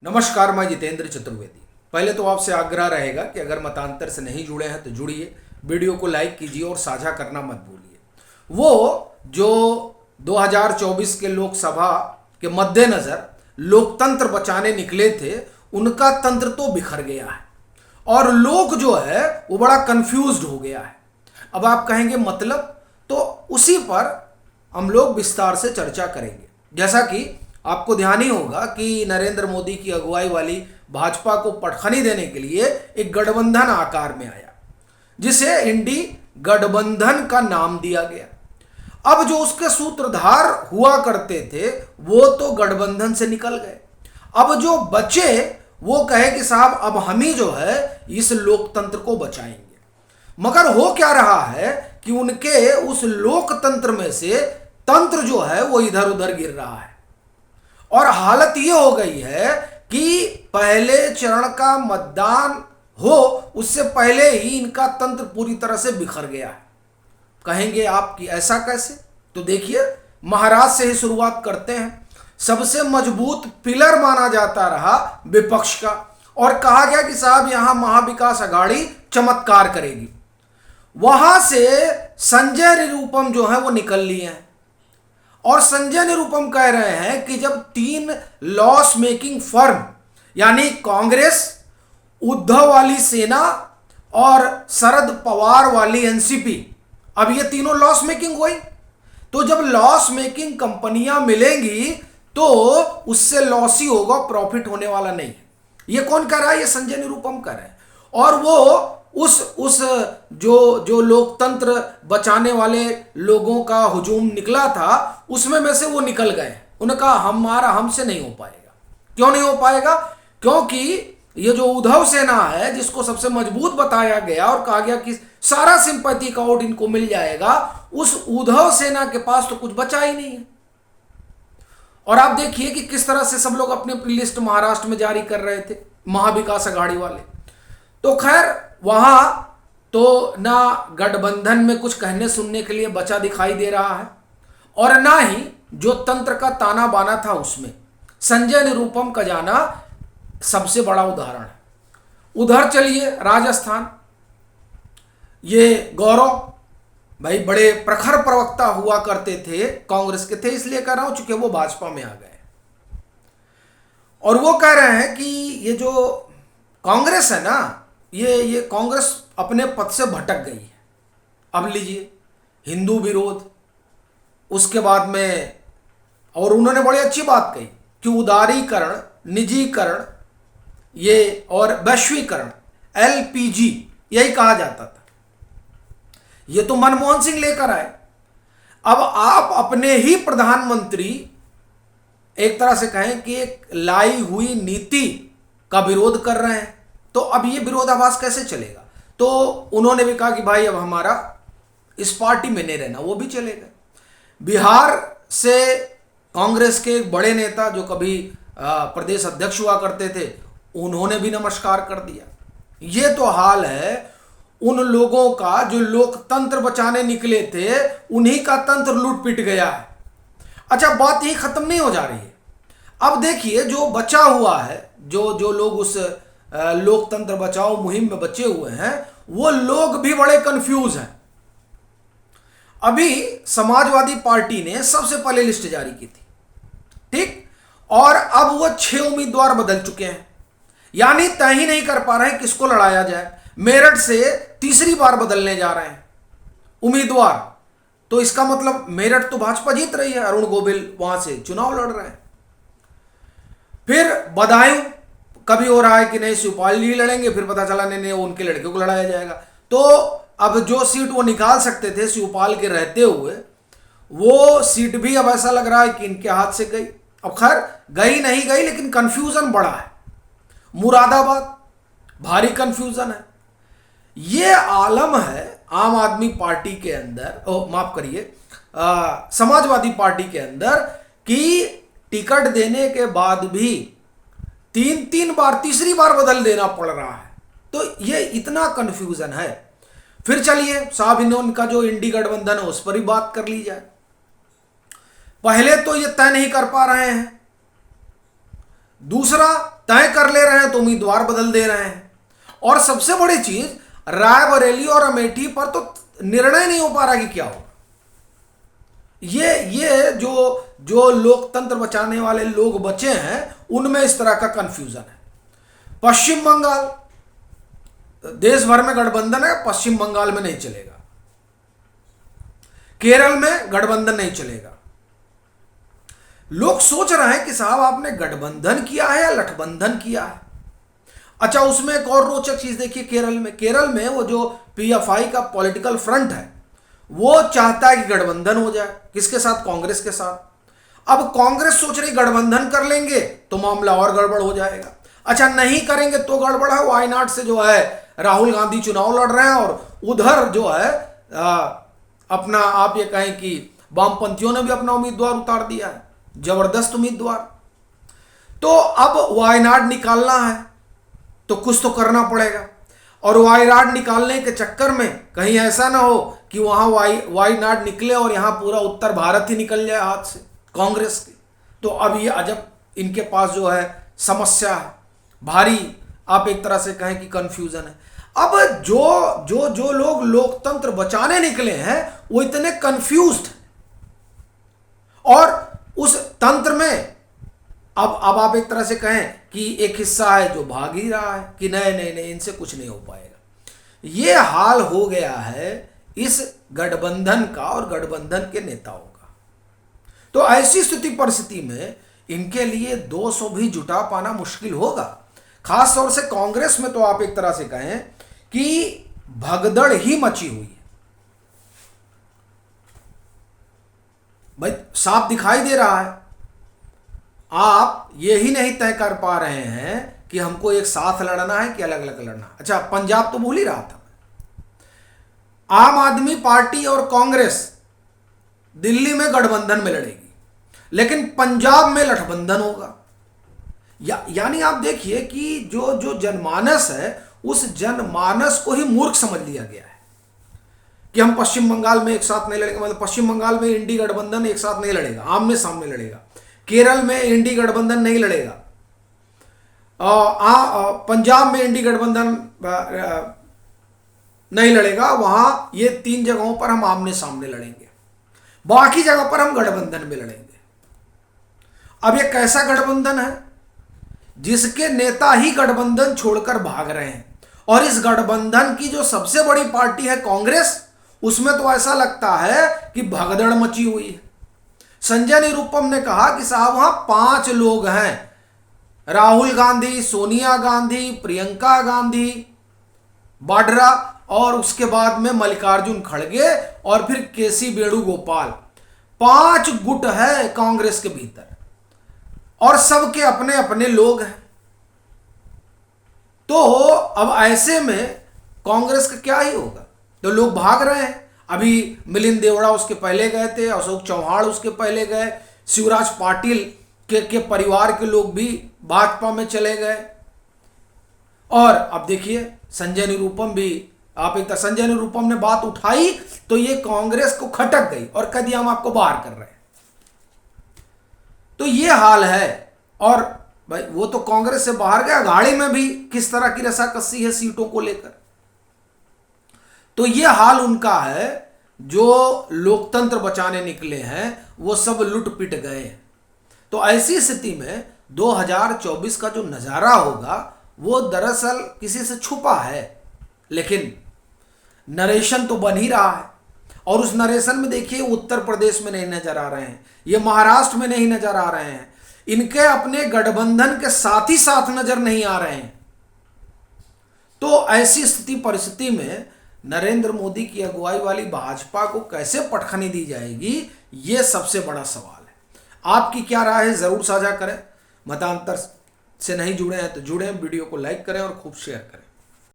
नमस्कार, मैं जितेंद्र चतुर्वेदी। पहले तो आपसे आग्रह रहेगा कि अगर मतांतर से नहीं जुड़े हैं तो जुड़िए, वीडियो को लाइक कीजिए और साझा करना मत भूलिए। वो जो 2024 के लोकसभा के मद्देनज़र लोकतंत्र बचाने निकले थे, उनका तंत्र तो बिखर गया है और लोग जो है वो बड़ा कंफ्यूज्ड हो गया है। अब आप कहेंगे मतलब, तो उसी पर हम लोग विस्तार से चर्चा करेंगे। जैसा कि आपको ध्यान ही होगा कि नरेंद्र मोदी की अगुवाई वाली भाजपा को पटखनी देने के लिए एक गठबंधन आकार में आया, जिसे इंडी गठबंधन का नाम दिया गया। अब जो उसके सूत्रधार हुआ करते थे वो तो गठबंधन से निकल गए। अब जो बचे वो कहे कि साहब अब हम ही जो है इस लोकतंत्र को बचाएंगे। मगर हो क्या रहा है कि उनके उस लोकतंत्र में से तंत्र जो है वो इधर उधर गिर रहा है और हालत ये हो गई है कि पहले चरण का मतदान हो उससे पहले ही इनका तंत्र पूरी तरह से बिखर गया है। कहेंगे आप कि ऐसा कैसे? तो देखिए, महाराष्ट्र से ही शुरुआत करते हैं। सबसे मजबूत पिलर माना जाता रहा विपक्ष का और कहा गया कि साहब यहां महाविकास अघाड़ी चमत्कार करेगी। वहां से संजय निरुपम जो है वो निकल लिए हैं और संजय निरुपम कह रहे हैं कि जब तीन लॉस मेकिंग फर्म यानी कांग्रेस, उद्धव वाली सेना और शरद पवार वाली एनसीपी, अब ये तीनों लॉस मेकिंग हुई, तो जब लॉस मेकिंग कंपनियां मिलेंगी तो उससे लॉस ही होगा, प्रॉफिट होने वाला नहीं है। ये कौन कर रहा है? ये संजय निरुपम कर रहे हैं। और वो उस जो लोकतंत्र बचाने वाले लोगों का हुजूम निकला था उसमें में से वो निकल गए। उन्होंने कहा हमारा हमसे नहीं हो पाएगा। क्यों नहीं हो पाएगा? क्योंकि ये जो उद्धव सेना है जिसको सबसे मजबूत बताया गया और कहा गया कि सारा सिंपैथी का वोट इनको मिल जाएगा, उस उद्धव सेना के पास तो कुछ बचा ही नहीं है। और आप देखिए कि किस तरह से सब लोग अपनी अपनी लिस्ट महाराष्ट्र में जारी कर रहे थे, महाविकास अघाड़ी वाले। तो खैर वहां तो ना गठबंधन में कुछ कहने सुनने के लिए बचा दिखाई दे रहा है और ना ही जो तंत्र का ताना बाना था उसमें संजय निरुपम का जाना सबसे बड़ा उदाहरण है। उधर चलिए राजस्थान, ये गौरव भाई बड़े प्रखर प्रवक्ता हुआ करते थे, कांग्रेस के थे, इसलिए कह रहा हूं चूंकि वो भाजपा में आ गए और वो कह रहे हैं कि ये जो कांग्रेस है ना, ये कांग्रेस अपने पथ से भटक गई है। अब लीजिए, हिंदू विरोध, उसके बाद में, और उन्होंने बड़ी अच्छी बात कही कि उदारीकरण, निजीकरण, ये और वैश्वीकरण, एलपीजी यही कहा जाता था। ये तो मनमोहन सिंह लेकर आए। अब आप अपने ही प्रधानमंत्री एक तरह से कहें कि एक लाई हुई नीति का विरोध कर रहे हैं, तो अब ये विरोधाभास कैसे चलेगा? तो उन्होंने भी कहा कि भाई अब हमारा इस पार्टी में नहीं रहना, वो भी चले गए। बिहार से कांग्रेस के एक बड़े नेता जो कभी प्रदेश अध्यक्ष हुआ करते थे, उन्होंने भी नमस्कार कर दिया। ये तो हाल है उन लोगों का जो लोकतंत्र बचाने निकले थे, उन्हीं का तंत्र लूट पिट गया है। अच्छा, बात यही खत्म नहीं हो जा रही है। अब देखिए, जो बचा हुआ है, जो लोग उस लोकतंत्र बचाओ मुहिम में बचे हुए हैं, वो लोग भी बड़े कंफ्यूज हैं। अभी समाजवादी पार्टी ने सबसे पहले लिस्ट जारी की थी, ठीक, और अब वो 6 उम्मीदवार बदल चुके हैं, यानी तय ही नहीं कर पा रहे हैं किसको लड़ाया जाए। मेरठ से तीसरी बार बदलने जा रहे हैं उम्मीदवार, तो इसका मतलब मेरठ तो भाजपा जीत रही है, अरुण गोविल वहां से चुनाव लड़ रहे हैं। फिर बदायूं कभी हो रहा है कि नहीं शिवपाल जी लड़ेंगे, फिर पता चला नहीं उनके लड़के को लड़ाया जाएगा। तो अब जो सीट वो निकाल सकते थे शिवपाल के रहते हुए, वो सीट भी अब ऐसा लग रहा है कि इनके हाथ से गई। अब खैर गई नहीं गई, लेकिन कंफ्यूजन बड़ा है। मुरादाबाद भारी कंफ्यूजन है। ये आलम है आम आदमी पार्टी के अंदर, माफ करिए, समाजवादी पार्टी के अंदर, कि टिकट देने के बाद भी 3 बार, तीसरी बार बदल देना पड़ रहा है। तो ये इतना कंफ्यूजन है। फिर चलिए साहब, इनका जो इंडी गठबंधन है उस पर ही बात कर ली जाए। पहले तो ये तय नहीं कर पा रहे हैं दूसरा तय कर ले रहे हैं तो उम्मीदवार बदल दे रहे हैं, और सबसे बड़ी चीज रायबरेली और अमेठी पर तो निर्णय नहीं हो पा रहा कि क्या होगा। ये जो लोकतंत्र बचाने वाले लोग बचे हैं उनमें इस तरह का कंफ्यूजन है। पश्चिम बंगाल, देश भर में गठबंधन है, पश्चिम बंगाल में नहीं चलेगा। केरल में गठबंधन नहीं चलेगा। लोग सोच रहे हैं कि साहब आपने गठबंधन किया है या लठबंधन किया है। अच्छा, उसमें एक और रोचक चीज देखिए, केरल में वो जो पीएफआई का पॉलिटिकल फ्रंट है वो चाहता है कि गठबंधन हो जाए, किसके साथ? कांग्रेस के साथ। अब कांग्रेस सोच रही गठबंधन कर लेंगे तो मामला और गड़बड़ हो जाएगा। अच्छा, नहीं करेंगे तो गड़बड़ है। वायनाड से जो है राहुल गांधी चुनाव लड़ रहे हैं, और उधर जो है अपना आप ये कहें कि वामपंथियों ने भी अपना उम्मीदवार उतार दिया है, जबरदस्त उम्मीदवार। तो अब वायनाड निकालना है तो कुछ तो करना पड़ेगा, और वायनाड निकालने के चक्कर में कहीं ऐसा ना हो कि वहां वायनाड निकले और यहां पूरा उत्तर भारत ही निकल जाए हाथ से कांग्रेस के। तो अब ये अजब इनके पास जो है समस्या है, भारी आप एक तरह से कहें कि कंफ्यूजन है। अब जो लोग लोकतंत्र बचाने निकले हैं वो इतने कंफ्यूज्ड हैं, और उस तंत्र में अब आप एक तरह से कहें कि एक हिस्सा है जो भाग ही रहा है कि नहीं इनसे कुछ नहीं हो पाएगा। ये हाल हो गया है इस गठबंधन का और गठबंधन के नेताओं का। तो ऐसी स्थिति परिस्थिति में इनके लिए 200 भी जुटा पाना मुश्किल होगा। खास तौर से कांग्रेस में तो आप एक तरह से कहें कि भगदड़ ही मची हुई है। भाई साफ दिखाई दे रहा है, आप ये ही नहीं तय कर पा रहे हैं कि हमको एक साथ लड़ना है कि अलग अलग लड़ना। अच्छा, पंजाब तो भूल ही रहा था। आम आदमी पार्टी और कांग्रेस दिल्ली में गठबंधन में लड़ेगी, लेकिन पंजाब में गठबंधन होगा। यानी आप देखिए कि जो जनमानस है उस जनमानस को ही मूर्ख समझ लिया गया है कि हम पश्चिम बंगाल में एक साथ नहीं लड़ेंगे। मतलब पश्चिम बंगाल में इंडी गठबंधन एक साथ नहीं लड़ेगा, आमने सामने लड़ेगा। केरल में इंडी गठबंधन नहीं लड़ेगा, पंजाब में इंडी गठबंधन नहीं लड़ेगा। वहां ये 3 जगहों पर हम आमने सामने लड़ेंगे, बाकी जगह पर हम गठबंधन में लड़ेंगे। अब ये कैसा गठबंधन है जिसके नेता ही गठबंधन छोड़कर भाग रहे हैं, और इस गठबंधन की जो सबसे बड़ी पार्टी है कांग्रेस, उसमें तो ऐसा लगता है कि भगदड़ मची हुई है। संजय निरुपम ने कहा कि साहब वहां 5 लोग हैं, राहुल गांधी, सोनिया गांधी, प्रियंका गांधी वाड्रा, और उसके बाद में मल्लिकार्जुन खड़गे, और फिर केसी वेणुगोपाल। 5 गुट है कांग्रेस के भीतर, और सबके अपने अपने लोग हैं। तो अब ऐसे में कांग्रेस का क्या ही होगा। तो लोग भाग रहे हैं। अभी मिलिंद देवड़ा उसके पहले गए थे, अशोक चौहान उसके पहले गए, शिवराज पाटिल के परिवार के लोग भी भाजपा में चले गए। और अब देखिए संजय निरुपम भी, संजय निरुपम ने बात उठाई तो ये कांग्रेस को खटक गई और कह दिया हम आपको बाहर कर रहे हैं। तो ये हाल है। और भाई वो तो कांग्रेस से बाहर गया, गाड़ी में भी किस तरह की रसाकसी है सीटों को लेकर। तो ये हाल उनका है। जो लोकतंत्र बचाने निकले हैं वो सब लुट पिट गए। तो ऐसी स्थिति में 2024 का जो नजारा होगा वो दरअसल किसी से छुपा है, लेकिन नरेशन तो बन ही रहा है। और उस नरेशन में देखिए उत्तर प्रदेश में नहीं नजर आ रहे हैं, ये महाराष्ट्र में नहीं नजर आ रहे हैं, इनके अपने गठबंधन के साथ ही साथ नजर नहीं आ रहे हैं। तो ऐसी स्थिति परिस्थिति में नरेंद्र मोदी की अगुवाई वाली भाजपा को कैसे पटखनी दी जाएगी, ये सबसे बड़ा सवाल है। आपकी क्या राय है जरूर साझा करें। मतांतर से नहीं जुड़े हैं तो जुड़ें, वीडियो को लाइक करें और खूब शेयर करें।